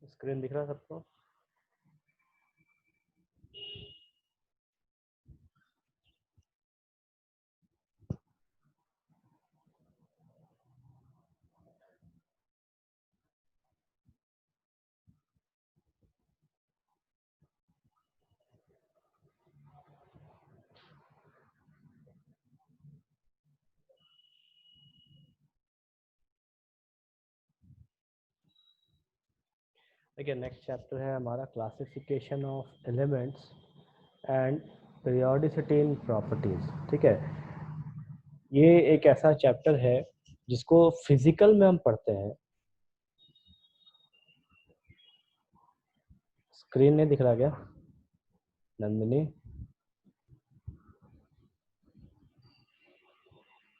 Screen दिख रहा है सबको? देखिए, नेक्स्ट चैप्टर है हमारा classification of elements and periodicity in properties. ठीक है, ये एक ऐसा चैप्टर है जिसको फिजिकल में हम पढ़ते हैं। स्क्रीन नहीं दिख रहा क्या नंदिनी?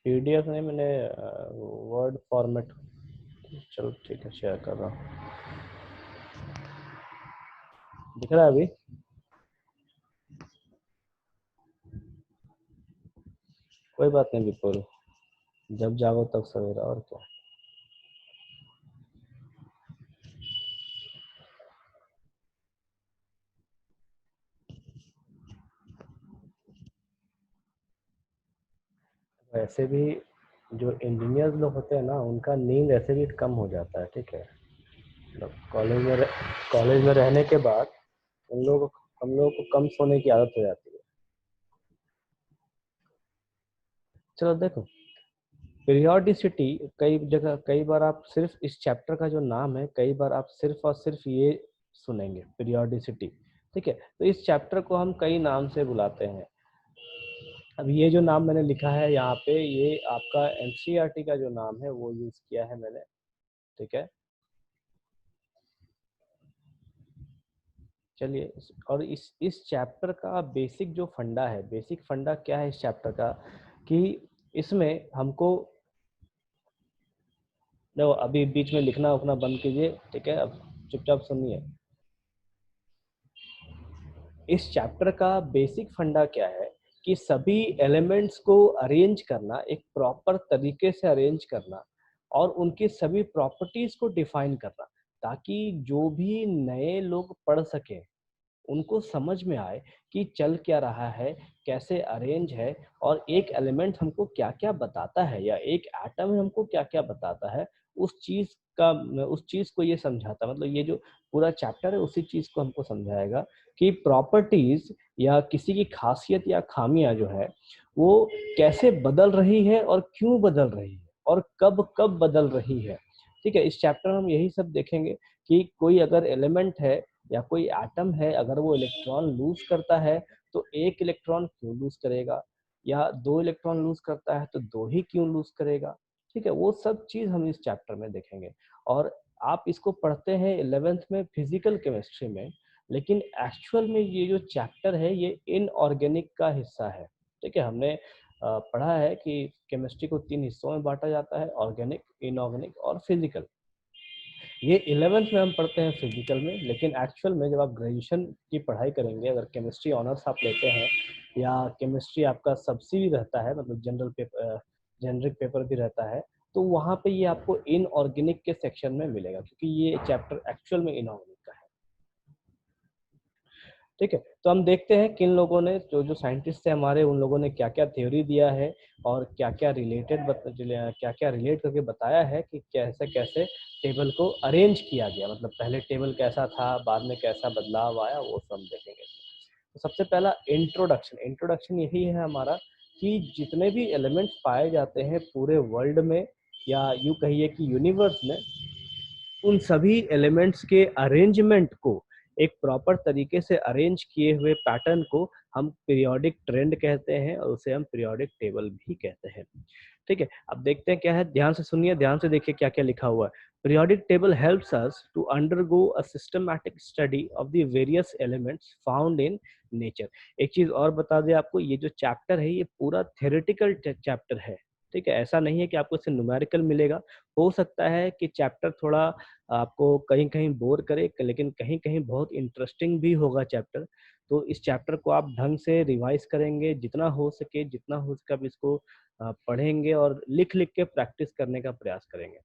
पीडीएफ नहीं, मैंने वर्ड फॉर्मेट, चलो ठीक है शेयर कर रहा हूँ। दिख रहा है अभी? कोई बात नहीं विपुल, जब जागो तब सवेरा, और क्या। वैसे भी जो इंजीनियर लोग होते हैं ना, उनका नींद ऐसे भी कम हो जाता है। ठीक है, मतलब कॉलेज में रहने के बाद हम लोग को कम सोने की आदत हो जाती है। चलो देखो, पीरियोडिसिटी, कई जगह कई बार आप सिर्फ इस चैप्टर का जो नाम है, कई बार आप सिर्फ और सिर्फ ये सुनेंगे, पीरियोडिसिटी। ठीक है, तो इस चैप्टर को हम कई नाम से बुलाते हैं। अब ये जो नाम मैंने लिखा है यहाँ पे, ये आपका एनसीईआरटी का जो नाम है वो यूज किया है मैंने। ठीक है, चलिए, और इस चैप्टर का बेसिक जो फंडा है, बेसिक फंडा क्या है इस चैप्टर का, कि इसमें हमको, देखो अभी बीच में लिखना उखना बंद कीजिए। ठीक है, अब चुपचाप सुनिए। इस चैप्टर का बेसिक फंडा क्या है कि सभी एलिमेंट्स को अरेंज करना, एक प्रॉपर तरीके से अरेंज करना, और उनकी सभी प्रॉपर्टीज को डिफाइन करना, ताकि जो भी नए लोग पढ़ सकें उनको समझ में आए कि चल क्या रहा है, कैसे अरेंज है, और एक एलिमेंट हमको क्या क्या बताता है, या एक एटम हमको क्या क्या बताता है। उस चीज का, उस चीज को ये समझाता, मतलब ये जो पूरा चैप्टर है उसी चीज को हमको समझाएगा कि प्रॉपर्टीज या किसी की खासियत या खामियां जो है वो कैसे बदल रही है, और क्यों बदल रही है, और कब कब बदल रही है। ठीक है, इस चैप्टर में हम यही सब देखेंगे कि कोई अगर एलिमेंट है या कोई एटम है, अगर वो इलेक्ट्रॉन लूज करता है तो एक इलेक्ट्रॉन क्यों लूज करेगा, या दो इलेक्ट्रॉन लूज करता है तो दो ही क्यों लूज करेगा। ठीक है, वो सब चीज हम इस चैप्टर में देखेंगे। और आप इसको पढ़ते हैं 11th में फिजिकल केमिस्ट्री में, लेकिन एक्चुअल में ये जो चैप्टर है ये इनऑर्गेनिक का हिस्सा है। ठीक है, हमने पढ़ा है कि केमिस्ट्री को 3 हिस्सों में बांटा जाता है, ऑर्गेनिक, इनऑर्गेनिक और फिजिकल। ये 11th में हम पढ़ते हैं फिजिकल में, लेकिन एक्चुअल में जब आप ग्रेजुएशन की पढ़ाई करेंगे, अगर केमिस्ट्री ऑनर्स आप लेते हैं, या केमिस्ट्री आपका सबसे भी रहता है, मतलब जेनरिक पेपर भी रहता है, तो वहाँ पे ये आपको इनऑर्गेनिक के सेक्शन में मिलेगा, क्योंकि ये चैप्टर एक्चुअल में इनऑर्गेनिक का है। ठीक है, तो हम देखते हैं किन लोगों ने, जो जो साइंटिस्ट है हमारे, उन लोगों ने क्या क्या थ्योरी दिया है, और क्या क्या रिलेट करके बताया है कि कैसे कैसे टेबल को अरेंज किया गया, मतलब पहले टेबल कैसा था, बाद में कैसा बदलाव आया, वो सब देखेंगे। तो सबसे पहला इंट्रोडक्शन, इंट्रोडक्शन यही है हमारा कि जितने भी एलिमेंट्स पाए जाते हैं पूरे वर्ल्ड में या यूँ कहिए कि यूनिवर्स में, उन सभी एलिमेंट्स के अरेंजमेंट को एक प्रॉपर तरीके से अरेंज किए हुए पैटर्न को हम पीरियोडिक ट्रेंड कहते हैं और उसे हम पीरियोडिक टेबल भी कहते हैं। ठीक है, अब देखते हैं क्या है, ध्यान से सुनिए, ध्यान से देखिए क्या क्या लिखा हुआ है। Periodic table helps us to undergo a systematic study of the various elements found in nature. एक चीज और बता दें आपको, ये जो चैप्टर है ये पूरा थ्योरेटिकल चैप्टर है। ठीक है, ऐसा नहीं है कि आपको इससे न्यूमेरिकल मिलेगा। हो सकता है कि चैप्टर थोड़ा आपको कहीं कहीं बोर करे, लेकिन कहीं कहीं बहुत इंटरेस्टिंग भी होगा चैप्टर। तो इस चैप्टर को आप ढंग से रिवाइज करेंगे, जितना हो सके, जितना हो सके आप इसको पढ़ेंगे और लिख लिख के प्रैक्टिस करने का प्रयास करेंगे।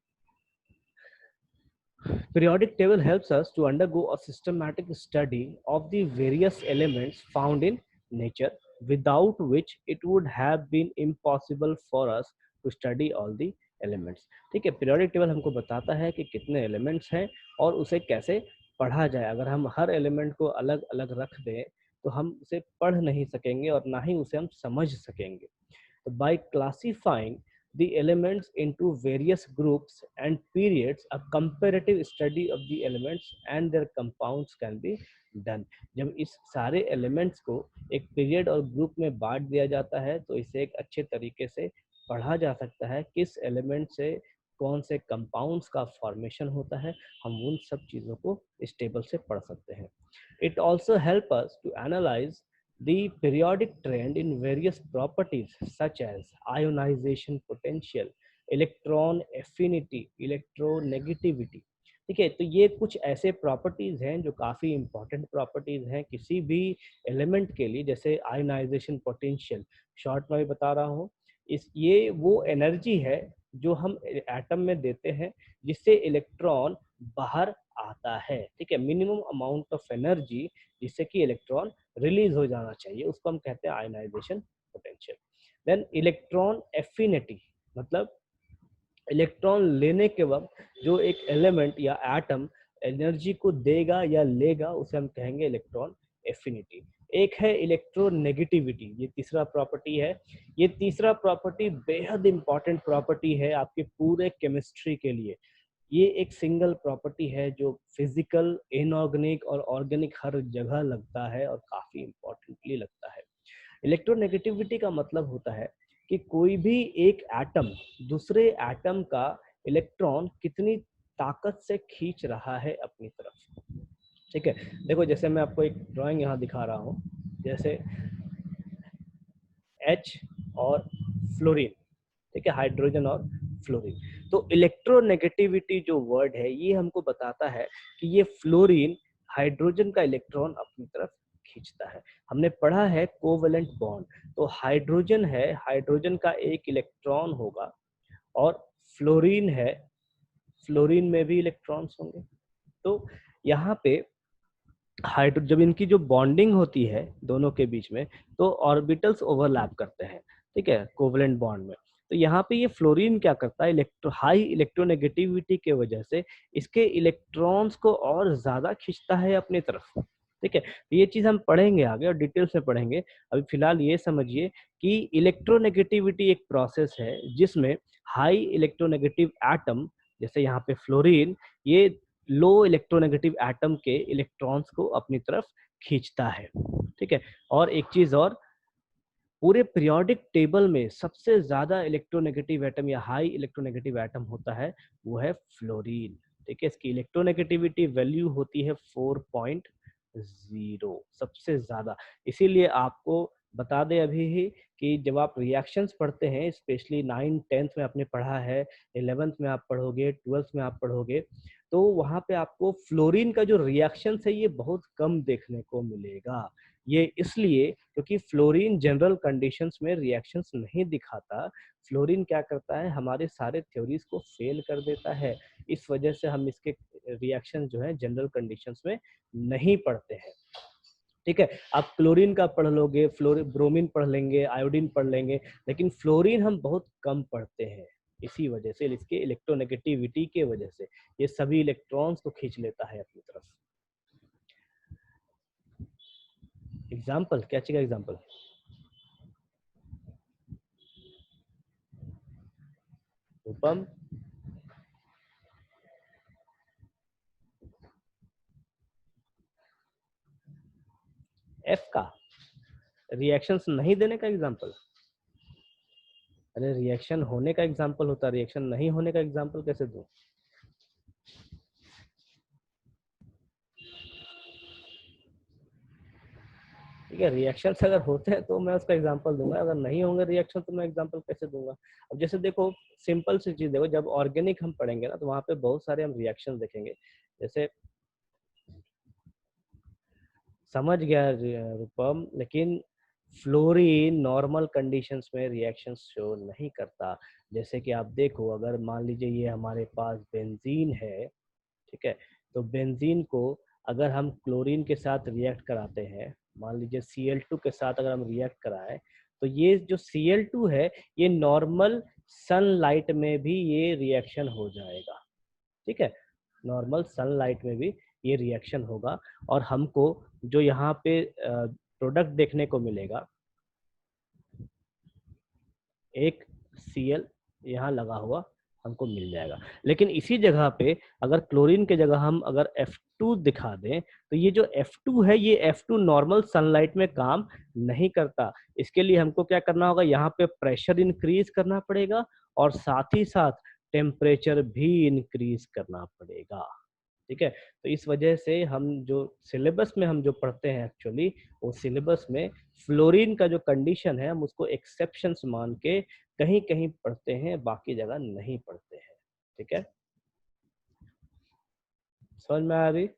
Periodic table helps us to undergo a systematic study of the various elements found in nature, without which it would have been impossible for us to study all the elements. ठीक है, periodic table हमको बताता है कि कितने elements हैं और उसे कैसे पढ़ा जाए। अगर हम हर एलिमेंट को अलग अलग रख दें तो हम उसे पढ़ नहीं सकेंगे और ना ही उसे हम समझ सकेंगे। By classifying the elements into various groups and periods, a comparative study of the elements and their compounds can be done. जब इस सारे एलिमेंट्स को एक पीरियड और ग्रुप में बांट दिया जाता है तो इसे एक अच्छे तरीके से पढ़ा जा सकता है, किस एलिमेंट से कौन से कंपाउंड्स का फॉर्मेशन होता है, हम उन सब चीज़ों को इस टेबल से पढ़ सकते हैं। It also help us to analyze the periodic trend in various properties such as ionization potential, electron affinity, electronegativity। ठीक है, तो ये कुछ ऐसे प्रॉपर्टीज हैं जो काफ़ी इंपॉर्टेंट प्रॉपर्टीज हैं किसी भी एलिमेंट के लिए। जैसे आयोनाइजेशन पोटेंशियल, शॉर्ट में भी बता रहा हूँ, इस ये वो एनर्जी है जो हम एटम में देते हैं जिससे इलेक्ट्रॉन बाहर आता है। ठीक है, मिनिमम अमाउंट ऑफ एनर्जी जिससे कि इलेक्ट्रॉन रिलीज हो जाना चाहिए, उसको हम कहते हैं ionisation potential. Then electron affinity, मतलब इलेक्ट्रॉन लेने के वक्त जो एक एलिमेंट या एटम एनर्जी को देगा या लेगा उसे हम कहेंगे इलेक्ट्रॉन एफिनिटी। एक है इलेक्ट्रोनेगेटिविटी, ये तीसरा प्रॉपर्टी है। ये तीसरा प्रॉपर्टी बेहद इंपॉर्टेंट प्रॉपर्टी है आपके पूरे केमिस्ट्री के लिए। ये एक सिंगल प्रॉपर्टी है जो फिजिकल, इनऑर्गेनिक और ऑर्गेनिक हर जगह लगता है और काफी इंपॉर्टेंटली लगता है। इलेक्ट्रोनेगेटिविटी का मतलब होता है कि कोई भी एक एटम दूसरे एटम का इलेक्ट्रॉन कितनी ताकत से खींच रहा है अपनी तरफ। ठीक है, देखो जैसे मैं आपको एक ड्राइंग यहाँ दिखा रहा हूँ, जैसे H और फ्लोरीन, ठीक है, हाइड्रोजन और फ्लोरीन। तो इलेक्ट्रोनेगेटिविटी जो वर्ड है ये हमको बताता है कि ये फ्लोरीन हाइड्रोजन का इलेक्ट्रॉन अपनी तरफ खींचता है। हमने पढ़ा है कोवेलेंट बॉन्ड, तो हाइड्रोजन है, हाइड्रोजन का एक इलेक्ट्रॉन होगा और फ्लोरीन है, फ्लोरीन में भी इलेक्ट्रॉन्स होंगे। तो यहाँ पे हाइड्रो जब इनकी जो बॉन्डिंग होती है दोनों के बीच में तो ऑर्बिटल्स ओवरलैप करते हैं, ठीक है, कोवलेंट बॉन्ड में। तो यहाँ पे ये फ्लोरीन क्या करता है, हाई इलेक्ट्रोनेगेटिविटी के वजह से इसके इलेक्ट्रॉन्स को और ज्यादा खींचता है अपनी तरफ। ठीक है, तो ये चीज हम पढ़ेंगे आगे और डिटेल से पढ़ेंगे। अभी फिलहाल ये समझिए कि इलेक्ट्रोनेगेटिविटी एक प्रोसेस है जिसमें हाई इलेक्ट्रोनेगेटिव एटम, जैसे यहाँ पे फ्लोरीन, ये लो इलेक्ट्रोनेगेटिव एटम के इलेक्ट्रॉन्स को अपनी तरफ खींचता है। ठीक है, और एक चीज और, पूरे पीरियोडिक टेबल में सबसे ज्यादा इलेक्ट्रोनेगेटिव एटम या हाई इलेक्ट्रोनेगेटिव एटम होता है वो है फ्लोरीन। ठीक है, इसकी इलेक्ट्रोनेगेटिविटी वैल्यू होती है 4.0, सबसे ज्यादा। इसीलिए आपको बता दें अभी ही कि जब आप रिएक्शंस पढ़ते हैं, स्पेशली 9th-10th में आपने पढ़ा है, 11th में आप पढ़ोगे, 12th में आप पढ़ोगे, तो वहां पे आपको फ्लोरीन का जो रिएक्शन है ये बहुत कम देखने को मिलेगा। ये इसलिए क्योंकि फ्लोरीन जनरल कंडीशंस में रिएक्शंस नहीं दिखाता। फ्लोरीन क्या करता है, हमारे सारे थ्योरीज को फेल कर देता है। इस वजह से हम इसके रिएक्शन जो है जनरल कंडीशंस में नहीं पढ़ते हैं। ठीक है, आप क्लोरीन का पढ़ लोगे, ब्रोमीन पढ़ लेंगे, आयोडीन पढ़ लेंगे, लेकिन फ्लोरीन हम बहुत कम पढ़ते हैं। इसी वजह से, इसके इलेक्ट्रोनेगेटिविटी के वजह से ये सभी इलेक्ट्रॉन्स को खींच लेता है अपनी तरफ। एग्जाम्पल क्या चाहिए? एग्जाम्पल रूपम, एफ का रिएक्शंस नहीं देने का एग्जाम्पल? अरे रिएक्शन होने का एग्जाम्पल होता है, रिएक्शन नहीं होने का एग्जाम्पल कैसे दूं? ठीक है, रिएक्शंस अगर होते हैं तो मैं उसका एग्जांपल दूंगा, अगर नहीं होंगे रिएक्शन तो मैं एग्जांपल कैसे दूंगा? अब जैसे देखो, सिंपल सी चीज देखो, जब ऑर्गेनिक हम पढ़ेंगे ना तो वहां पे बहुत सारे हम रिएक्शन देखेंगे। जैसे समझ गया रूपम, लेकिन फ्लोरीन नॉर्मल कंडीशंस में रिएक्शंस शो नहीं करता। जैसे कि आप देखो, अगर मान लीजिए ये हमारे पास बेंजीन है, ठीक है, तो बेंजीन को अगर हम क्लोरीन के साथ रिएक्ट कराते हैं, मान लीजिए Cl2 के साथ अगर हम रिएक्ट कराएं, तो ये जो Cl2 है ये नॉर्मल सनलाइट में भी ये रिएक्शन हो जाएगा। ठीक है, नॉर्मल सनलाइट में भी ये रिएक्शन होगा, और हमको जो यहाँ पे प्रोडक्ट देखने को मिलेगा, एक Cl यहाँ लगा हुआ हमको मिल जाएगा। लेकिन इसी जगह पे अगर क्लोरीन के जगह हम अगर F2 दिखा दें, तो ये जो F2 है, ये F2 नॉर्मल सनलाइट में काम नहीं करता। इसके लिए हमको क्या करना होगा, यहाँ पे प्रेशर इंक्रीज करना पड़ेगा और साथ ही साथ टेम्परेचर भी इंक्रीज करना पड़ेगा। ठीक है, तो इस वजह से हम जो सिलेबस में हम जो पढ़ते हैं एक्चुअली, वो सिलेबस में फ्लोरीन का जो कंडीशन है हम उसको एक्सेप्शंस मान के कहीं कहीं पढ़ते हैं, बाकी जगह नहीं पढ़ते हैं। ठीक है, समझ में आ रही?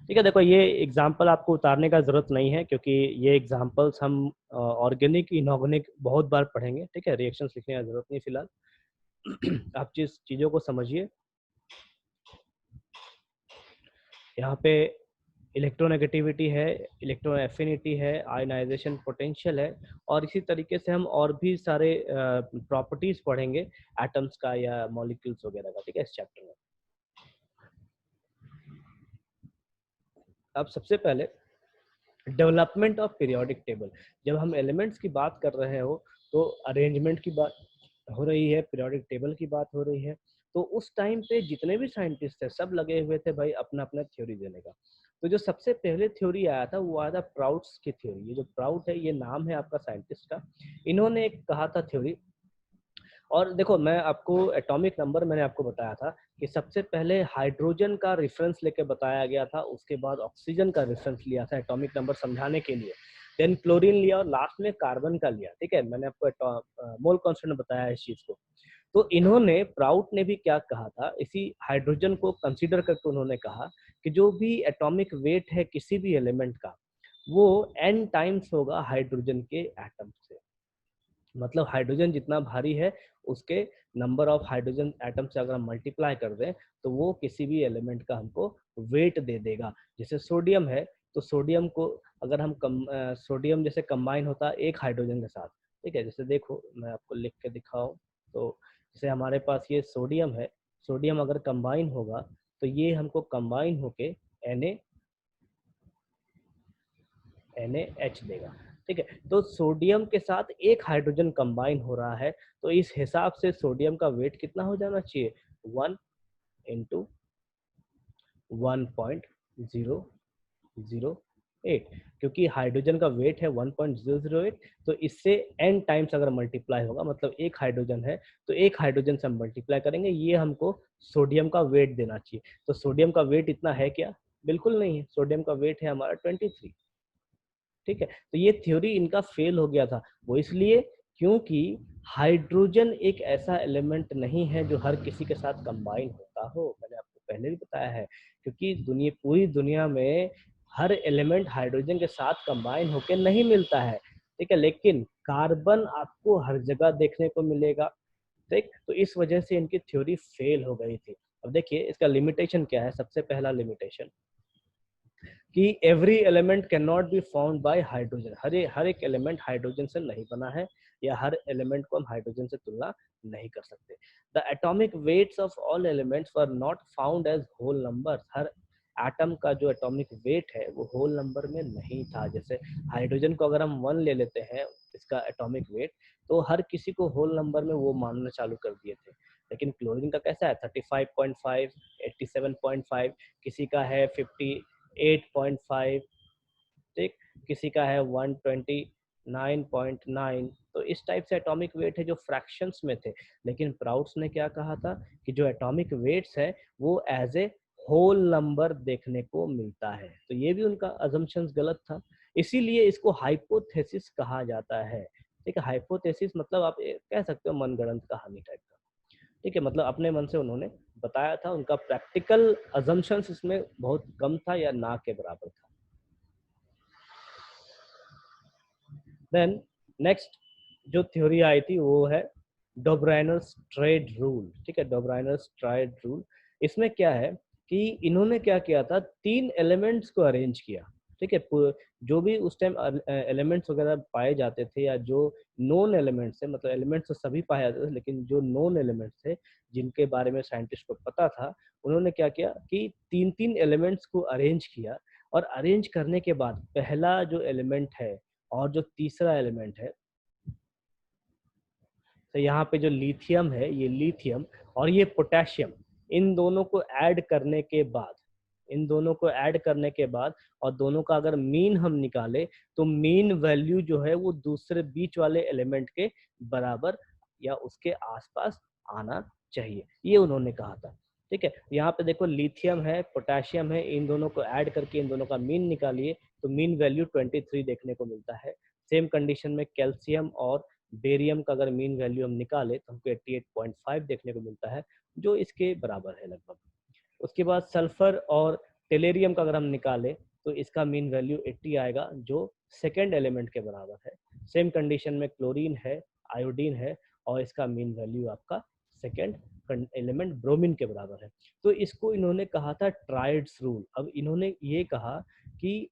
ठीक है, देखो ये एग्जाम्पल आपको उतारने का जरूरत नहीं है, क्योंकि ये एग्जाम्पल्स हम ऑर्गेनिक इनऑर्गेनिक बहुत बार पढ़ेंगे। ठीक है, रिएक्शंस लिखने का जरूरत नहीं फिलहाल। आप चीजों को समझिए। यहाँ पे इलेक्ट्रोनेगेटिविटी है, इलेक्ट्रो एफिनिटी है, आयनाइजेशन पोटेंशियल है, और इसी तरीके से हम और भी सारे प्रॉपर्टीज पढ़ेंगे एटम्स का या मॉलिक्यूल्स वगैरह का। ठीक है, इस चैप्टर में अब सबसे पहले डेवलपमेंट ऑफ पीरियोडिक टेबल। जब हम एलिमेंट्स की बात कर रहे हो तो अरेंजमेंट की बात हो रही है, पीरियोडिक टेबल की बात हो रही है। तो उस टाइम पे जितने भी साइंटिस्ट थे सब लगे हुए थे भाई अपना अपना थ्योरी देने का। तो जो सबसे पहले थ्योरी आया था वो आया था प्राउट्स की थ्योरी। ये जो प्राउट है ये नाम है आपका साइंटिस्ट का। इन्होंने एक कहा था थ्योरी। और देखो, मैं आपको एटॉमिक नंबर मैंने आपको बताया था कि सबसे पहले हाइड्रोजन का रेफरेंस लेके बताया गया था, उसके बाद ऑक्सीजन का रेफरेंस लिया था एटॉमिक नंबर समझाने के लिए, देन क्लोरीन लिया और लास्ट में कार्बन का लिया। ठीक है, मैंने आपको मोल कांस्टेंट बताया इस चीज को। तो इन्होंने प्राउट ने भी क्या कहा था, इसी हाइड्रोजन को कंसीडर करके उन्होंने कहा कि जो भी एटॉमिक वेट है किसी भी एलिमेंट का, वो n टाइम्स होगा हाइड्रोजन के एटम से। मतलब हाइड्रोजन जितना भारी है उसके नंबर ऑफ हाइड्रोजन एटम से अगर हम मल्टीप्लाई कर दें तो वो किसी भी एलिमेंट का हमको वेट दे देगा। जैसे सोडियम है, तो सोडियम को अगर हम सोडियम जैसे कंबाइन होता है एक हाइड्रोजन के साथ। ठीक है, जैसे देखो मैं आपको लिख के दिखाऊं, तो जैसे हमारे पास ये सोडियम है, सोडियम अगर कंबाइन होगा तो ये हमको कंबाइन होके NaH देगा। ठीक है, तो सोडियम के साथ एक हाइड्रोजन कंबाइन हो रहा है, तो इस हिसाब से सोडियम का वेट कितना हो जाना चाहिए, 1 × 1.008। क्योंकि हाइड्रोजन का वेट है 1.008, तो इससे n टाइम्स अगर मल्टीप्लाई होगा, मतलब एक हाइड्रोजन है तो एक हाइड्रोजन से हम मल्टीप्लाई करेंगे, ये हमको सोडियम का वेट देना चाहिए। तो सोडियम का वेट इतना है क्या? बिल्कुल नहीं है, सोडियम का वेट है हमारा 23। ठीक है, तो ये थ्योरी इनका फेल हो गया था। वो इसलिए क्योंकि हाइड्रोजन एक ऐसा एलिमेंट नहीं है जो हर किसी के साथ कंबाइन होता हो। मैंने आपको पहले भी बताया है, क्योंकि पूरी दुनिया में हर एलिमेंट हाइड्रोजन के साथ कंबाइन होकर नहीं मिलता है। ठीक है, लेकिन कार्बन आपको हर जगह देखने को मिलेगा। ठीक, तो इस वजह से इनकी थ्योरी फेल हो गई थी। अब देखिए इसका लिमिटेशन क्या है। सबसे पहला लिमिटेशन, कि every element can not be found by hydrogen, हर एक एलिमेंट हाइड्रोजन से नहीं बना है, या हर एलिमेंट को हम हाइड्रोजन से तुलना नहीं कर सकते। The atomic weights of all elements were not found as whole number, हर एटम का जो एटॉमिक वेट है वो होल नंबर में नहीं था। जैसे हाइड्रोजन को अगर हम 1 ले लेते हैं इसका एटॉमिक वेट, तो हर किसी को होल नंबर में वो मानना चालू कर दिए थे। लेकिन क्लोरीन का कैसा है 35.5, 87.5, किसी का है 58.5, ठीक, किसी का है 129.9। तो इस टाइप से एटॉमिक वेट है जो फ्रैक्शंस में थे। लेकिन प्राउड्स ने क्या कहा था कि जो एटॉमिक वेट्स है वो एज ए होल नंबर देखने को मिलता है। तो ये भी उनका अजम्पशंस गलत था, इसीलिए इसको हाइपोथेसिस कहा जाता है। ठीक है, हाइपोथेसिस मतलब आप कह सकते हो मनगढ़ंत कहानी टाइप का। ठीक है, मतलब अपने मन से उन्होंने बताया था, उनका प्रैक्टिकल अजम्पशंस इसमें बहुत कम था या ना के बराबर था। देन नेक्स्ट जो थ्योरी आई थी वो है डोब्राइनर्स ट्रेड रूल। ठीक है, डोब्राइनर्स ट्रेड रूल, इसमें क्या है कि इन्होंने क्या किया था, 3 एलिमेंट्स को अरेंज किया। ठीक है, जो भी उस टाइम एलिमेंट्स वगैरह पाए जाते थे, या जो नॉन एलिमेंट्स थे, मतलब एलिमेंट्स तो सभी पाए जाते थे, लेकिन जो नॉन एलिमेंट्स थे जिनके बारे में साइंटिस्ट को पता था, उन्होंने क्या किया कि 3-3 एलिमेंट्स को अरेंज किया। और अरेंज करने के बाद पहला जो एलिमेंट है और जो तीसरा एलिमेंट है, तो यहाँ पे जो लिथियम है, ये लिथियम और ये पोटेशियम, इन दोनों को ऐड करने के बाद, इन दोनों को ऐड करने के बाद और दोनों का अगर मीन हम निकाले, तो मीन वैल्यू जो है वो दूसरे बीच वाले एलिमेंट के बराबर या उसके आसपास आना चाहिए, ये उन्होंने कहा था। ठीक है, यहाँ पे देखो लिथियम है, पोटेशियम है, इन दोनों को ऐड करके इन दोनों का मीन निकालिए तो मीन वैल्यू 23 देखने को मिलता है। सेम कंडीशन में कैल्शियम और बेरियम का अगर मीन वैल्यू हम निकाले तो हमको 88.5 देखने को मिलता है, जो इसके बराबर है लगभग। उसके बाद सल्फर और टेलेरियम का अगर हम निकाले तो इसका मीन वैल्यू 80 आएगा, जो सेकेंड एलिमेंट के बराबर है। सेम कंडीशन में क्लोरीन है, आयोडीन है, और इसका मीन वैल्यू आपका सेकेंड एलिमेंट ब्रोमीन के बराबर है। तो इसको इन्होंने कहा था ट्राइड्स रूल। अब इन्होंने ये कहा कि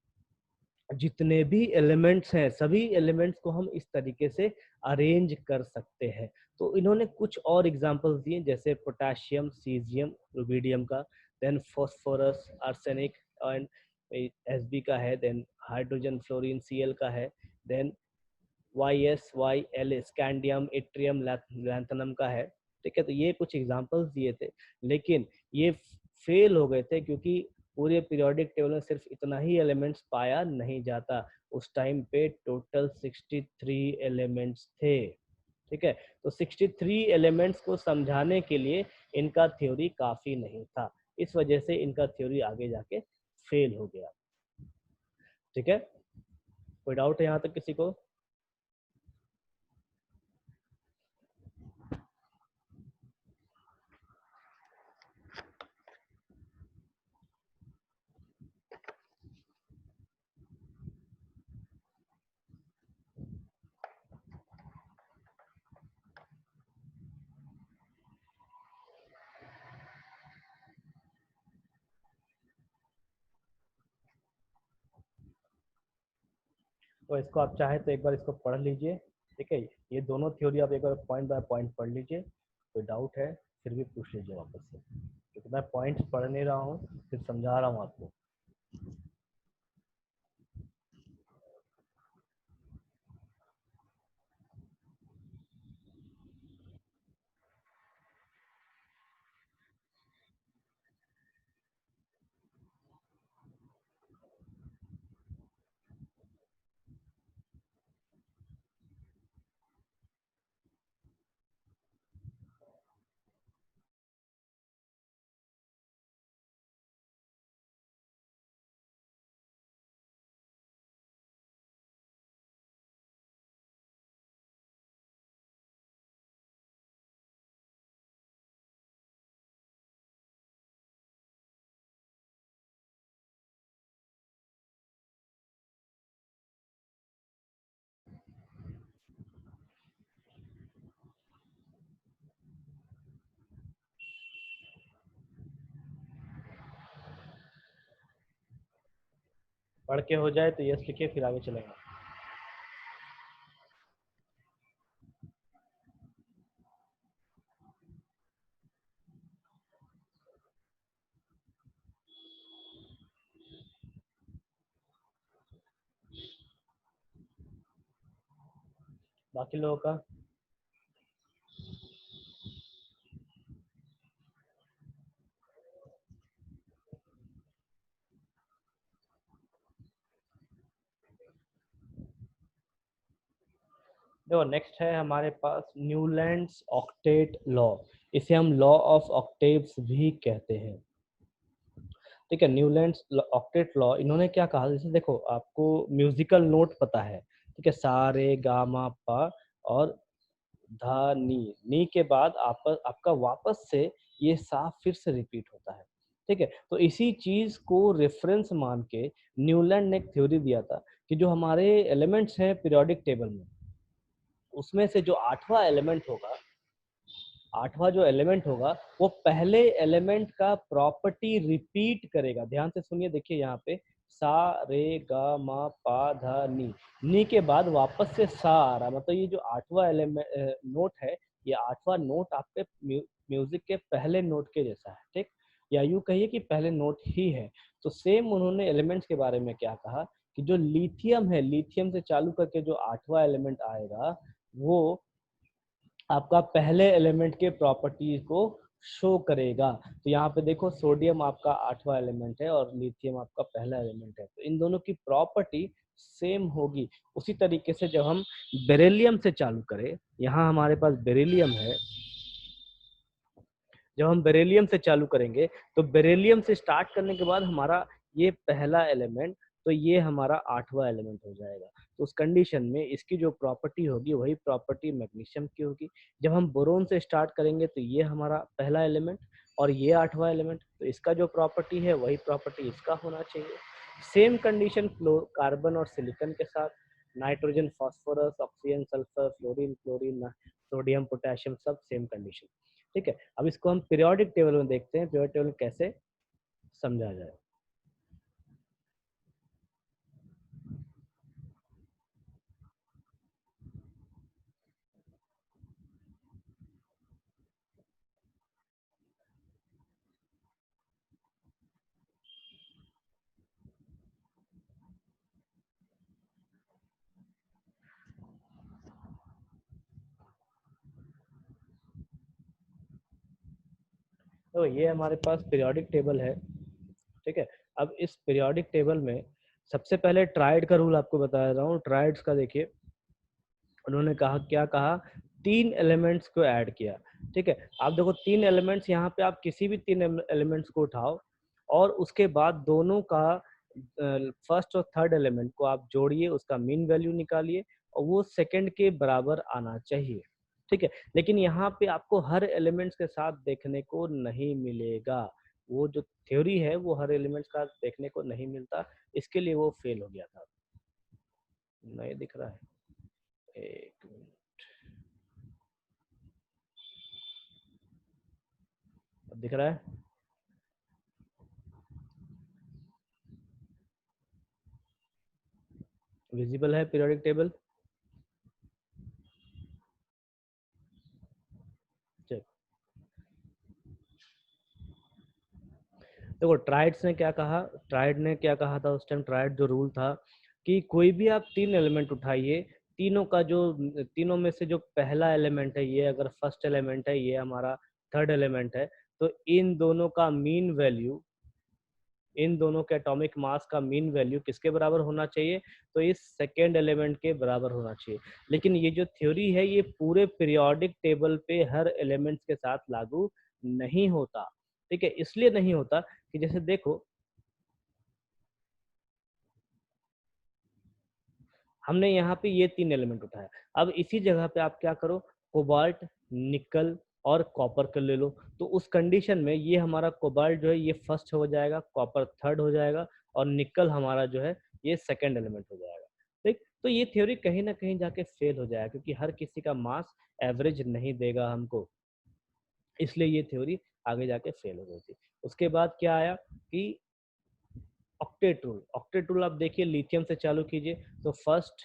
जितने भी एलिमेंट्स हैं, सभी एलिमेंट्स को हम इस तरीके से अरेंज कर सकते हैं। तो इन्होंने कुछ और एग्जांपल्स दिए, जैसे पोटेशियम, सीजियम, रुबिडियम का, then phosphorus, arsenic and SB का है, देन हाइड्रोजन फ्लोरीन सीएल का है, then YsYl scandium, yttrium, lanthanum का है। ठीक है, तो ये कुछ एग्जांपल्स दिए थे, लेकिन ये फेल हो गए थे क्योंकि पूरे पीरियोडिक टेबल में सिर्फ इतना ही एलिमेंट्स पाया नहीं जाता। उस टाइम पे टोटल 63 एलिमेंट्स थे। ठीक है, तो 63 एलिमेंट्स को समझाने के लिए इनका थ्योरी काफी नहीं था, इस वजह से इनका थ्योरी आगे जाके फेल हो गया। ठीक है, कोई डाउट है यहाँ तक किसी को? तो इसको आप चाहे तो एक बार इसको पढ़ लीजिए। ठीक है, ये दोनों थ्योरी आप एक बार पॉइंट बाय पॉइंट पढ़ लीजिए, कोई डाउट है फिर भी पूछ लीजिए वापस से, क्योंकि मैं पॉइंट्स पढ़ नहीं रहा हूँ, सिर्फ समझा रहा हूँ आपको। पढ़ के हो जाए तो यस लिखिए, फिर आगे चलेंगे। बाकी लोगों का देखो, नेक्स्ट है हमारे पास न्यूलैंड्स ऑक्टेट लॉ। इसे हम लॉ ऑफ ऑक्टेव्स भी कहते हैं। ठीक है, न्यूलैंड्स ऑक्टेट लॉ, इन्होंने क्या कहा, जैसे देखो आपको म्यूजिकल नोट पता है, ठीक है, सा रे गा मा पा और धा नी के बाद आपका वापस से ये सा फिर से रिपीट होता है। ठीक है, तो इसी चीज को रेफरेंस मान के न्यूलैंड ने एक थ्योरी दिया था कि जो हमारे एलिमेंट्स हैं पीरियोडिक टेबल में, उसमें से जो आठवां एलिमेंट होगा, आठवां जो एलिमेंट होगा वो पहले एलिमेंट का प्रॉपर्टी रिपीट करेगा। ध्यान से सुनिए, देखिए यहाँ पे सा रे गा मा पा धा नी के बाद वापस से सा आ रहा, मतलब ये जो आठवां एलिमेंट नोट है, ये आठवां नोट आपके म्यूजिक के पहले नोट के जैसा है। ठीक, या यूं कहिए कि पहले नोट ही है। तो सेम उन्होंने एलिमेंट्स के बारे में क्या कहा कि जो लिथियम है, लिथियम से चालू करके जो आठवां एलिमेंट आएगा वो आपका पहले एलिमेंट के प्रॉपर्टी को शो करेगा। तो यहाँ पे देखो सोडियम आपका आठवां एलिमेंट है और लिथियम आपका पहला एलिमेंट है, तो इन दोनों की प्रॉपर्टी सेम होगी। उसी तरीके से जब हम बेरिलियम से चालू करें, यहाँ हमारे पास बेरिलियम है, जब हम बेरिलियम से चालू करेंगे तो बेरिलियम से स्टार्ट करने के बाद हमारा ये पहला एलिमेंट, तो ये हमारा आठवां एलिमेंट हो जाएगा। तो उस कंडीशन में इसकी जो प्रॉपर्टी होगी वही प्रॉपर्टी मैग्नीशियम की होगी। जब हम बोरोन से स्टार्ट करेंगे तो ये हमारा पहला एलिमेंट और ये आठवां एलिमेंट, तो इसका जो प्रॉपर्टी है वही प्रॉपर्टी इसका होना चाहिए। सेम कंडीशन कार्बन और सिलिकॉन के साथ, nitrogen phosphorus oxygen sulphur fluorine chlorine sodium potassium सब सेम कंडीशन। ठीक है, अब इसको हम पीरियोडिक टेबल में देखते हैं, पीरियोडिक टेबल कैसे समझा जाए। तो ये हमारे पास पीरियोडिक टेबल है। ठीक है, अब इस पीरियोडिक टेबल में सबसे पहले ट्राइड का रूल आपको बता रहा हूँ। ट्राइड्स का देखिए, उन्होंने कहा, क्या कहा, तीन एलिमेंट्स को ऐड किया। ठीक है, आप देखो तीन एलिमेंट्स, यहाँ पे आप किसी भी तीन एलिमेंट्स को उठाओ और उसके बाद दोनों का फर्स्ट और थर्ड एलिमेंट को आप जोड़िए, उसका मीन वैल्यू निकालिए और वो सेकंड के बराबर आना चाहिए। ठीक है, लेकिन यहाँ पे आपको हर एलिमेंट्स के साथ देखने को नहीं मिलेगा। वो जो थ्योरी है वो हर एलिमेंट्स का देखने को नहीं मिलता, इसके लिए वो फेल हो गया था। नहीं दिख रहा है, एक मिनट, अब दिख रहा है? विजिबल है पीरियोडिक टेबल? चेक। देखो ट्राइड्स ने क्या कहा, ट्राइड ने क्या कहा था उस टाइम, ट्राइड जो रूल था कि कोई भी आप तीन एलिमेंट उठाइए, तीनों का जो, तीनों में से जो पहला एलिमेंट है ये अगर फर्स्ट एलिमेंट है, ये हमारा थर्ड एलिमेंट है, तो इन दोनों का मीन वैल्यू, इन दोनों के एटॉमिक मास का मीन वैल्यू किसके बराबर होना चाहिए, तो इस सेकेंड एलिमेंट के बराबर होना चाहिए। लेकिन ये जो थ्योरी है ये पूरे पीरियोडिक टेबल पे हर एलिमेंट्स के साथ लागू नहीं होता। ठीक है, इसलिए नहीं होता कि जैसे देखो हमने यहाँ पे ये तीन एलिमेंट उठाया, अब इसी जगह पे आप क्या करो, कोबाल्ट, निकल और कॉपर कर ले लो। तो उस कंडीशन में ये हमारा कोबाल्ट जो है ये फर्स्ट हो जाएगा, कॉपर थर्ड हो जाएगा और निकल हमारा जो है ये सेकंड एलिमेंट हो जाएगा। ठीक, तो ये थ्योरी कहीं ना कहीं जाके फेल हो जाएगा क्योंकि हर किसी का मास एवरेज नहीं देगा हमको, इसलिए ये थ्योरी आगे जाके फेल हो गई थी। उसके बाद क्या आया कि ऑक्टेट रूल। ऑक्टेट रूल आप देखिए, लिथियम से चालू कीजिए तो first,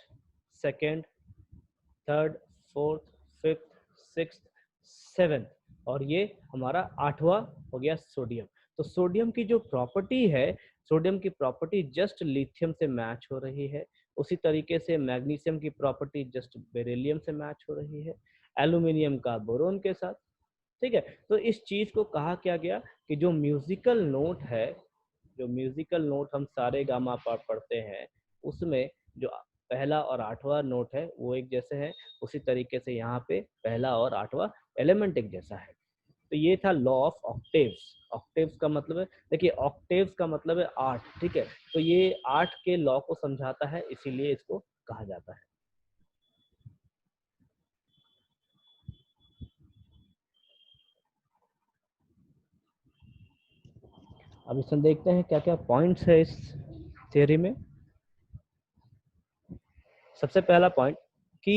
second, third, fourth, fifth, sixth, seventh, और ये हमारा आठवां हो गया सोडियम। तो सोडियम की जो प्रॉपर्टी है, सोडियम की प्रॉपर्टी जस्ट लिथियम से मैच हो रही है। उसी तरीके से मैग्नीशियम की प्रॉपर्टी जस्ट बेरिलियम से मैच हो रही है, एल्यूमिनियम का बोरोन के साथ। ठीक है, तो इस चीज को कहा क्या गया कि जो म्यूजिकल नोट है, जो म्यूजिकल नोट हम सारे गामा पा पढ़ते हैं, उसमें जो पहला और आठवां नोट है वो एक जैसे हैं, उसी तरीके से यहाँ पे पहला और आठवां एलिमेंट एक जैसा है। तो ये था लॉ ऑफ ऑक्टेव्स। ऑक्टेव्स का मतलब है, देखिए ऑक्टेव्स का मतलब है आठ, ठीक है, तो ये आठ के लॉ को समझाता है, इसीलिए इसको कहा जाता है। अब इसमें देखते हैं क्या क्या पॉइंट्स है इस थ्योरी में। सबसे पहला पॉइंट कि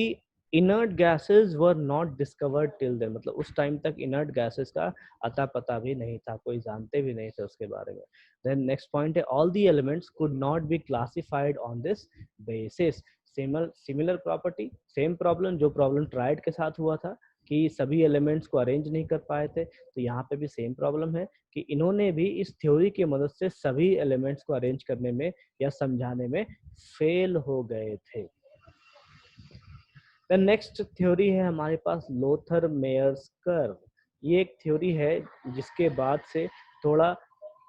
inert gases were not discovered till then, मतलब उस टाइम तक इनर्ट गैसेस का अता पता भी नहीं था, कोई जानते भी नहीं थे उसके बारे में। देन नेक्स्ट पॉइंट है all the elements could not be classified on this basis. Similar property, same problem जो प्रॉब्लम ट्राइड के साथ हुआ था कि सभी एलिमेंट्स को अरेंज नहीं कर पाए थे, तो यहाँ पे भी सेम प्रॉब्लम है कि इन्होंने भी इस थ्योरी की मदद से सभी एलिमेंट्स को अरेंज करने में या समझाने में फेल हो गए थे। द नेक्स्ट थ्योरी है हमारे पास लोथर मेयर्स कर्व। ये एक थ्योरी है जिसके बाद से थोड़ा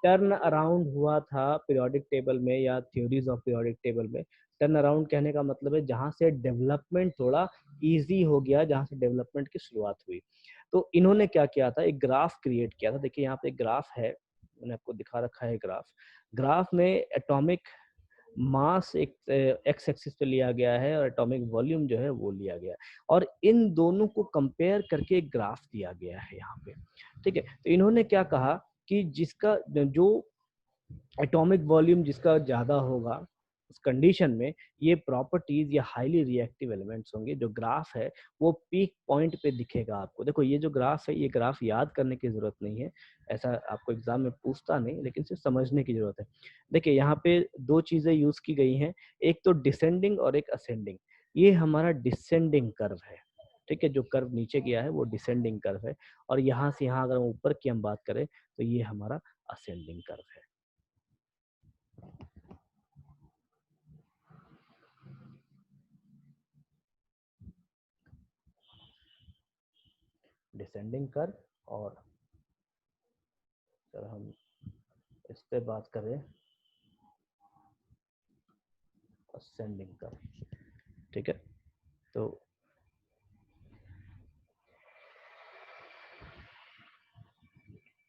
टर्न अराउंड हुआ था पीरियोडिक टेबल में या थ्योरीज ऑफ पीरियोडिक टेबल में। टर्न अराउंड कहने का मतलब है जहाँ से डेवलपमेंट थोड़ा इजी हो गया, जहाँ से डेवलपमेंट की शुरुआत हुई। तो इन्होंने क्या किया था, एक ग्राफ क्रिएट किया था। देखिए यहाँ पे एक ग्राफ है, मैंने आपको दिखा रखा है ग्राफ। ग्राफ में एटॉमिक मास एक एक्स एक्सिस पे लिया गया है और एटॉमिक वॉल्यूम जो है वो लिया गया है, और इन दोनों को कंपेयर करके एक ग्राफ दिया गया है यहाँ पे। ठीक है, तो इन्होंने क्या कहा कि जिसका जो एटॉमिक वॉल्यूम जिसका ज्यादा होगा उस कंडीशन में ये प्रॉपर्टीज या हाईली रिएक्टिव एलिमेंट्स होंगे। जो ग्राफ है वो पीक पॉइंट पे दिखेगा आपको। देखो ये जो ग्राफ है, ये ग्राफ याद करने की जरूरत नहीं है, ऐसा आपको एग्जाम में पूछता नहीं, लेकिन सिर्फ समझने की जरूरत है। देखिए यहाँ पे दो चीजें यूज की गई हैं, एक तो डिसेंडिंग और एक असेंडिंग। ये हमारा डिसेंडिंग कर्व है, ठीक है, जो कर्व नीचे गया है वो डिसेंडिंग कर्व है, और यहाँ से यहाँ अगर हम ऊपर की हम बात करें तो ये हमारा असेंडिंग कर्व है। डिसेंडिंग कर्व, और अगर हम इस पे बात करें असेंडिंग कर्व, ठीक है, तो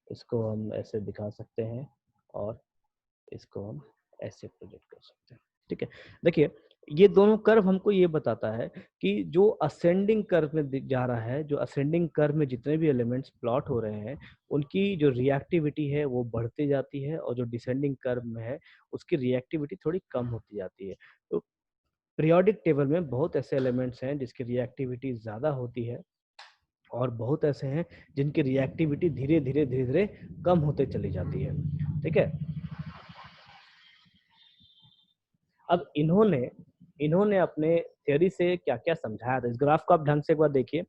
इसको हम ऐसे दिखा सकते हैं और इसको हम ऐसे प्रोजेक्ट कर सकते हैं। ठीक है, देखिए ये दोनों कर्व हमको ये बताता है कि जो असेंडिंग कर्व में जा रहा है, जो असेंडिंग कर्व में जितने भी एलिमेंट्स प्लॉट हो रहे हैं उनकी जो रिएक्टिविटी है वो बढ़ती जाती है, और जो डिसेंडिंग कर्व में है उसकी रिएक्टिविटी थोड़ी कम होती जाती है। तो पीरियोडिक टेबल में बहुत ऐसे एलिमेंट्स हैं जिसकी रिएक्टिविटी ज़्यादा होती है, और बहुत ऐसे हैं जिनकी रिएक्टिविटी धीरे धीरे धीरे धीरे कम होते चली जाती है। ठीक है, अब इन्होंने इन्होंने अपने थ्योरी से क्या क्या समझाया था, इस ग्राफ को आप ढंग से एक बार देखिए।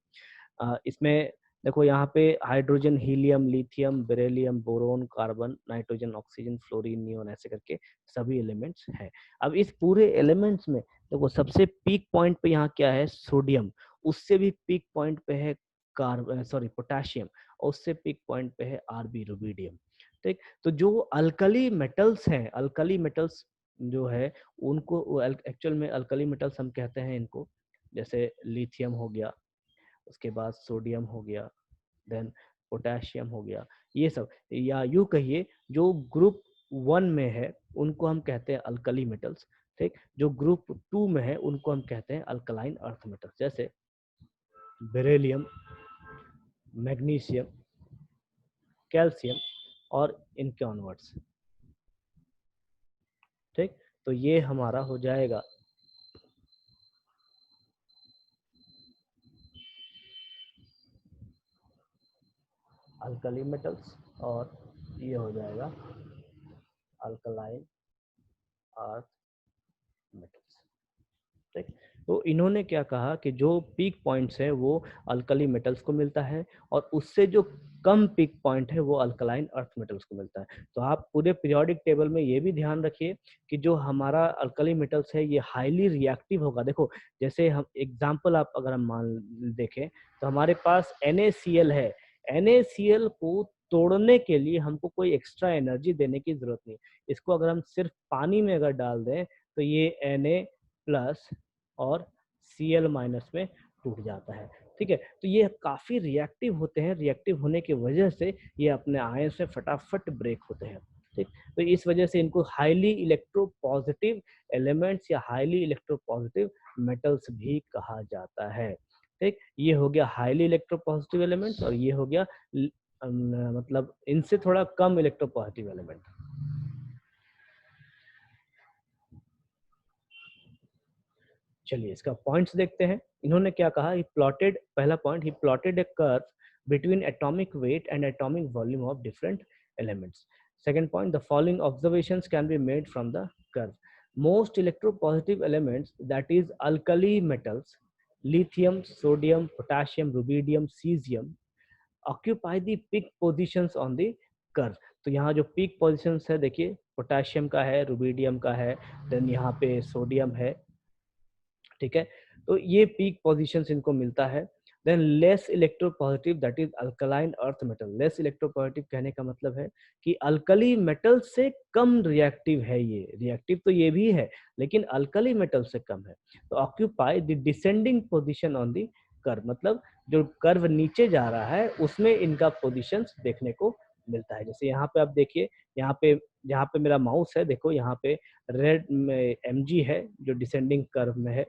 इसमें देखो यहाँ पे hydrogen, helium, lithium, beryllium, boron, carbon, nitrogen, oxygen, fluorine, neon, ऐसे करके सभी एलिमेंट्स हैं। अब इस पूरे एलिमेंट्स में देखो सबसे पीक पॉइंट पे यहाँ क्या है, सोडियम। उससे भी पीक पॉइंट पे है कार्बन, सॉरी पोटेशियम, और उससे पीक पॉइंट पे है आरबी, रुबिडियम। ठीक, तो जो अल्कली मेटल्स हैं, अल्कली मेटल्स जो है उनको एक्चुअल में अल्कली मेटल्स हम कहते हैं इनको, जैसे लिथियम हो गया, उसके बाद सोडियम हो गया, देन पोटेशियम हो गया, ये सब, या यूं कहिए जो ग्रुप 1 में है उनको हम कहते हैं अल्कली मेटल्स। ठीक, जो ग्रुप 2 में है उनको हम कहते हैं अल्कलाइन अर्थ मेटल्स, जैसे बेरिलियम, मैग्नीशियम, कैल्शियम, और इनके ऑनवर्ड्स। ठीक, तो ये हमारा हो जाएगा अल्कली मेटल्स, और ये हो जाएगा अल्कलाइन अर्थ मेटल्स। ठीक। तो इन्होंने क्या कहा कि जो पीक पॉइंट्स है वो अल्कली मेटल्स को मिलता है और उससे जो कम पीक पॉइंट है वो अल्कलाइन अर्थ मेटल्स को मिलता है। तो आप पूरे पीरियोडिक टेबल में ये भी ध्यान रखिए कि जो हमारा अल्कली मेटल्स है ये हाईली रिएक्टिव होगा। देखो जैसे हम एग्जांपल आप अगर हम मान देखें तो हमारे पास NaCl है। NaCl को तोड़ने के लिए हमको कोई एक्स्ट्रा एनर्जी देने की जरूरत नहीं। इसको अगर हम सिर्फ पानी में अगर डाल दें तो ये Na प्लस और Cl माइनस में टूट जाता है। ठीक है, तो ये काफी रिएक्टिव होते हैं। रिएक्टिव होने की वजह से ये अपने आयन से फटाफट ब्रेक होते हैं। ठीक, तो इस वजह से इनको हाईली इलेक्ट्रोपॉजिटिव एलिमेंट्स या हाईली इलेक्ट्रोपॉजिटिव मेटल्स भी कहा जाता है। ठीक, ये हो गया हाईली इलेक्ट्रोपॉजिटिव एलिमेंट्स और ये हो गया मतलब इनसे थोड़ा कम इलेक्ट्रोपॉजिटिव एलिमेंट। चलिए इसका पॉइंट्स देखते हैं। इन्होंने क्या कहा, ही प्लॉटेड, पहला point, he plotted A curve between atomic weight and atomic volume of different elements. Second point, the following observations can be made from the curve. Most electropositive elements, that is alkali metals, lithium, sodium, potassium, rubidium, cesium, occupy the peak positions on the curve. तो यहाँ जो peak positions है देखिए, potassium का है, rubidium का है, then यहाँ पे सोडियम है। ठीक है, तो ये पीक पोजीशंस इनको मिलता है। Than less electropositive, that is alkaline earth metal. Less electropositive कहने का मतलब है कि अल्कली मेटल से कम रिएक्टिव है। ये रिएक्टिव तो ये भी है लेकिन अल्कली मेटल से कम है। तो occupy the descending position on the curve, मतलब जो कर्व नीचे जा रहा है उसमें इनका पोजीशंस देखने को मिलता है। जैसे यहाँ पे आप देखिए, यहाँ पे मेरा माउस है, देखो यहाँ पे रेड में Mg है जो डिसेंडिंग कर्व में है।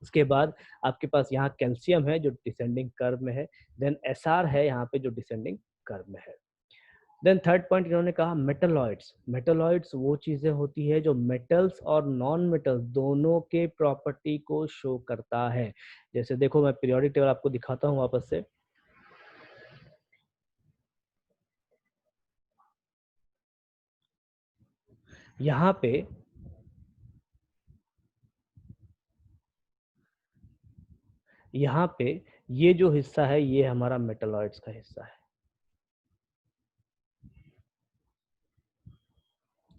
उसके बाद आपके पास यहाँ कैल्शियम है जो डिसेंडिंग कर्व में है। देन Sr है यहाँ पे जो डिसेंडिंग कर्व में है। देन थर्ड पॉइंट इन्होंने कहा मेटलॉइड्स। मेटलॉइड्स वो चीजें होती है जो मेटल्स और नॉन मेटल्स दोनों के प्रॉपर्टी को शो करता है। जैसे देखो मैं पीरियोडिक टेबल आपको दिखाता हूँ वापस से। यहाँ पे ये जो हिस्सा है ये हमारा मेटलॉइड्स का हिस्सा है।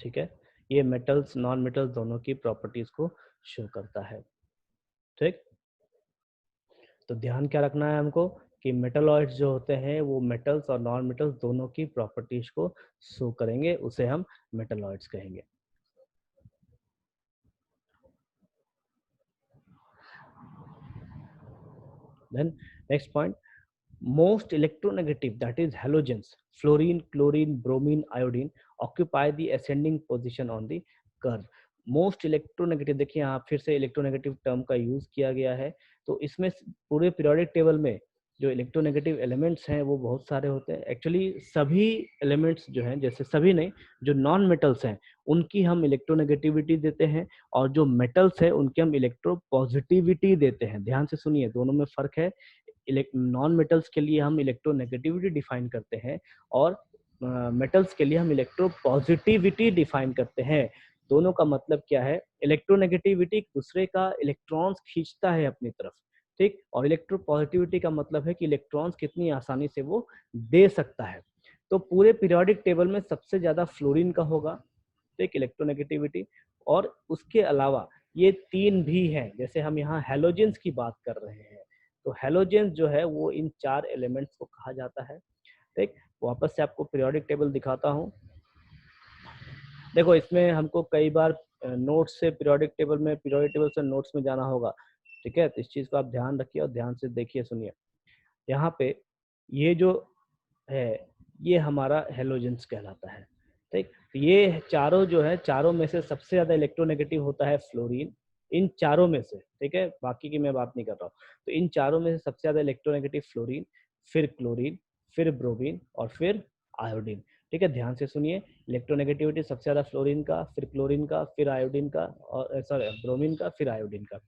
ठीक है, ये मेटल्स नॉन मेटल्स दोनों की प्रॉपर्टीज को शो करता है। ठीक, तो ध्यान क्या रखना है हमको कि मेटलॉइड्स जो होते हैं वो मेटल्स और नॉन मेटल्स दोनों की प्रॉपर्टीज को शो करेंगे, उसे हम मेटलॉइड्स कहेंगे। Then next point, most electronegative, that is halogens, fluorine, chlorine, bromine, iodine, occupy the ascending position on the curve. Most electronegative, देखिए यहाँ फिर से इलेक्ट्रोनेगेटिव टर्म का यूज किया गया है। तो इसमें पूरे पीरियोडिक टेबल में जो इलेक्ट्रोनेगेटिव एलिमेंट्स हैं वो बहुत सारे होते हैं। एक्चुअली सभी एलिमेंट्स जो हैं, जैसे सभी नहीं, जो नॉन मेटल्स हैं उनकी हम इलेक्ट्रोनेगेटिविटी देते हैं और जो मेटल्स हैं उनकी हम इलेक्ट्रो पॉजिटिविटी देते हैं। ध्यान से सुनिए, दोनों में फर्क है। नॉन मेटल्स के लिए हम इलेक्ट्रोनेगेटिविटी डिफाइन करते हैं और मेटल्स के लिए हम इलेक्ट्रो पॉजिटिविटी डिफाइन करते हैं। दोनों का मतलब क्या है, इलेक्ट्रोनेगेटिविटी दूसरे का इलेक्ट्रॉन्स खींचता है अपनी तरफ। ठीक, और इलेक्ट्रो पॉजिटिविटी का मतलब है कि इलेक्ट्रॉन्स कितनी आसानी से वो दे सकता है। तो पूरे पीरियोडिक टेबल में सबसे ज्यादा फ्लोरीन का होगा, ठीक, इलेक्ट्रोनेगेटिविटी। और उसके अलावा ये तीन भी हैं, जैसे हम यहाँ हेलोजेंस की बात कर रहे हैं तो हेलोजेंस जो है वो इन चार एलिमेंट्स को कहा जाता है। ठीक, वापस से आपको पीरियोडिक टेबल दिखाता हूँ। देखो इसमें हमको कई बार नोट्स से पीरियोडिक टेबल से नोट्स में जाना होगा। ठीक है, तो इस चीज को आप ध्यान रखिए और ध्यान से देखिए सुनिए। यहाँ पे ये जो है ये हमारा हेलोजेंस कहलाता है। ठीक, तो ये चारों जो है, चारों में से सबसे ज्यादा इलेक्ट्रोनेगेटिव होता है फ्लोरीन, इन चारों में से। ठीक है, बाकी की मैं बात नहीं कर रहा हूँ। तो इन चारों में से सबसे ज्यादा इलेक्ट्रोनेगेटिव फ्लोरीन, फिर क्लोरीन, फिर ब्रोमीन और फिर आयोडीन। ठीक है, ध्यान से सुनिए, इलेक्ट्रोनेगेटिविटी सबसे ज्यादा फ्लोरीन का, फिर क्लोरीन का, फिर आयोडीन का, और सॉरी ब्रोमीन का, फिर आयोडीन का।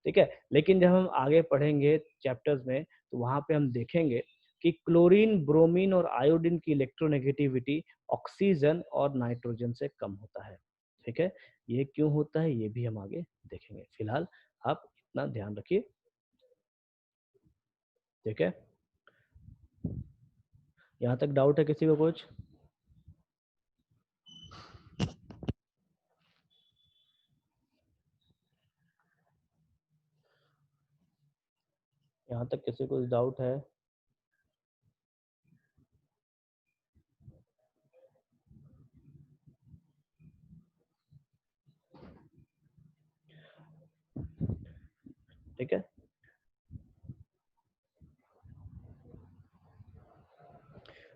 ठीक है, लेकिन जब हम आगे पढ़ेंगे चैप्टर्स में तो वहां पे हम देखेंगे कि क्लोरीन, ब्रोमीन और आयोडीन की इलेक्ट्रोनेगेटिविटी ऑक्सीजन और नाइट्रोजन से कम होता है। ठीक है, ये क्यों होता है ये भी हम आगे देखेंगे। फिलहाल आप इतना ध्यान रखिए, ठीक है। यहाँ तक डाउट है किसी को कुछ? यहाँ तक किसी को डाउट है? ठीक है,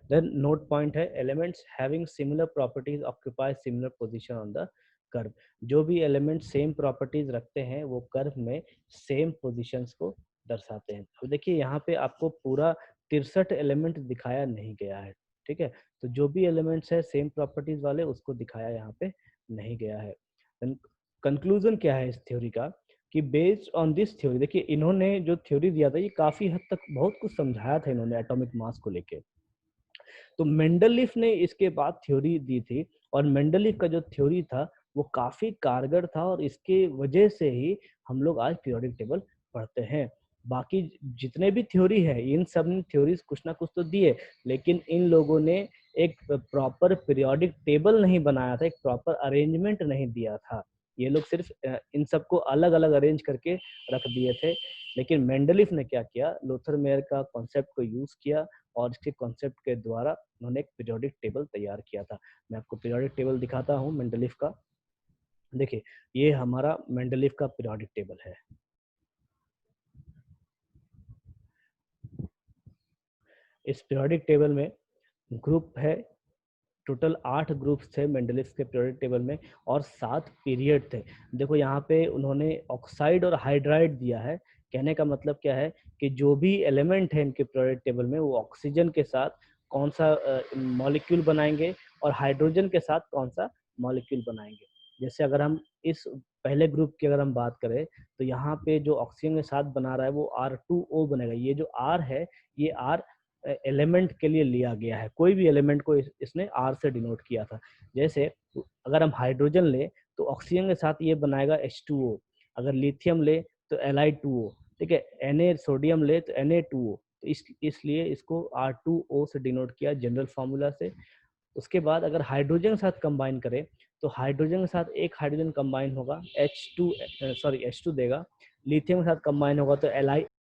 देन नोट पॉइंट है, elements having similar properties occupy similar position on the curve. जो भी एलिमेंट सेम प्रॉपर्टीज रखते हैं वो कर्व में सेम पोजीशंस को दर्शाते हैं। तो देखिए यहाँ पे आपको पूरा 63 एलिमेंट दिखाया नहीं गया है, ठीक है। तो जो भी एलिमेंट्स है सेम प्रॉपर्टीज वाले उसको दिखाया यहाँ पे नहीं गया है। कंक्लूजन क्या है इस थ्योरी का कि बेस्ड ऑन दिस थ्योरी, देखिए इन्होंने जो थ्योरी दिया था ये काफी हद तक बहुत कुछ समझाया था इन्होंने एटॉमिक मास को लेके। तो मेंडलीफ ने इसके बाद थ्योरी दी थी और मेंडलीफ का जो थ्योरी था वो काफी कारगर था और इसके वजह से ही हम लोग आज पीरियोडिक टेबल पढ़ते हैं। बाकी जितने भी थ्योरी है इन सब ने थ्योरीज कुछ ना कुछ तो दिए, लेकिन इन लोगों ने एक प्रॉपर पीरियोडिक टेबल नहीं बनाया था, एक प्रॉपर अरेंजमेंट नहीं दिया था। ये लोग सिर्फ इन सबको अलग अलग अरेंज करके रख दिए थे। लेकिन मेंडलीफ ने क्या किया, लोथर मेयर का कॉन्सेप्ट को यूज किया और इसके कॉन्सेप्ट के द्वारा उन्होंने एक पीरियोडिक टेबल तैयार किया था। मैं आपको पीरियोडिक टेबल दिखाता हूँ मेंडलीफ का। देखिए ये हमारा मेंडलीफ का पीरियोडिक टेबल है। इस पीरियोडिक टेबल में ग्रुप है, टोटल 8 ग्रुप्स थे मेंडलीफ के पीरियोडिक टेबल में और 7 पीरियड थे। देखो यहाँ पे उन्होंने ऑक्साइड और हाइड्राइड दिया है। कहने का मतलब क्या है कि जो भी एलिमेंट है इनके पीरियोडिक टेबल में वो ऑक्सीजन के साथ कौन सा मॉलिक्यूल बनाएंगे और हाइड्रोजन के साथ कौन सा मॉलिक्यूल बनाएंगे। जैसे अगर हम इस पहले ग्रुप की अगर हम बात करें तो यहाँ पे जो ऑक्सीजन के साथ बना रहा है वो R2O बनेगा। ये जो R है ये R एलिमेंट के लिए लिया गया है, कोई भी एलिमेंट को इसने आर से डिनोट किया था। जैसे अगर हम हाइड्रोजन ले तो ऑक्सीजन के साथ ये बनाएगा H2O, अगर लिथियम ले तो Li2O, ठीक है। Na सोडियम ले तो Na2O। तो इसलिए इसको R2O से डिनोट किया जनरल फार्मूला से। उसके बाद अगर हाइड्रोजन के साथ कंबाइन करें तो हाइड्रोजन के साथ एक हाइड्रोजन कंबाइन होगा H2 देगा। लिथियम के साथ कंबाइन होगा तो